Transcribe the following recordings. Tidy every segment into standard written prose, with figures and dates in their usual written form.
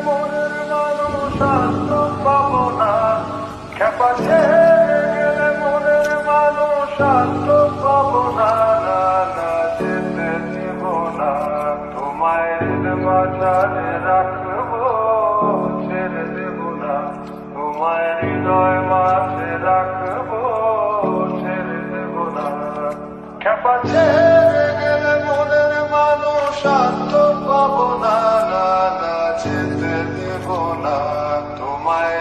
মনের মানুষ শান্ত পাবো না, খেপা ছেড়ে গেলে মনের মানুষ শান্ত পাবো না, না না যেতে দিব না, তোমায় মাঝারে রাখবো, ছেড়ে দেব না, তোমায় হৃদয় মাঝে রাখবো, ছেড়ে দেব না, খেপা ছেড়ে গেলে মনের মানুষ শান্ত পাবো না, না না যেতে দেব না, তোমায়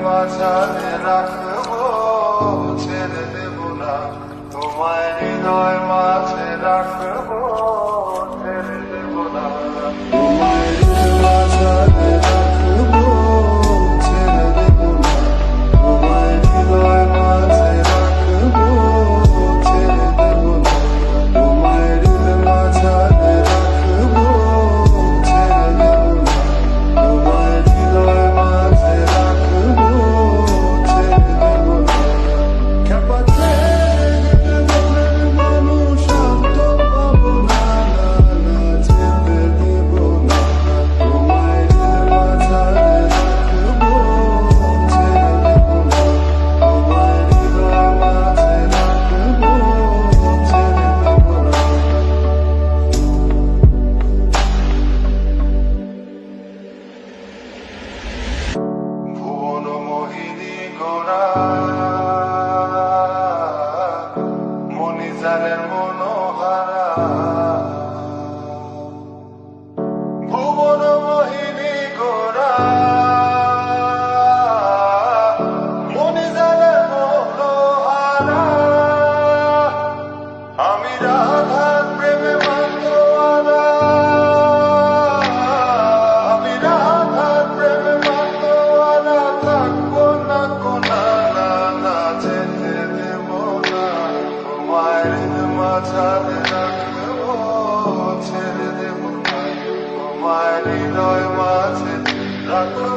মাঝারে রাখবো, ছেড়ে দেব না, তোমায় হৃদয় মাঝে রাখবো, ছেড়ে দেব না, তোমায় মাঝারে রাখবো, ছেড়ে দেব না, তোমায় হৃদয় মাঝে রাখবো, ছেড়ে দেব না, তোমায় হৃদয় মাঝারে রাখবো, ছেড়ে দেব না, তোমায় হৃদয় মাঝে রাখবো, ছেড়ে দেব না, খেপা ছেড়ে মনের মানুষ শান্ত পাবো না, না না যেতে দেব না, তোমায় মাঝারে রাখবো, ছেড়ে দেব না, তোমায় হৃদয় মাঝে রাখবো, ছেড়ে দেব না। ভুবন মোহিনী গোরা মনিজানের মনোহারা, ভুবন মোহিনী গোরা মনিজানের মনোহারা, আমি রাধার প্রেমে মাতোয়ারা, আমি রাধার প্রেমে মাতোয়ারা, থাকবো না কোনা, না না যেতে দেব না, তোমায় মাঝারে রাখবো, ছেড়ে দেব না, তোমায় হৃদয় মাঝে রাখবো।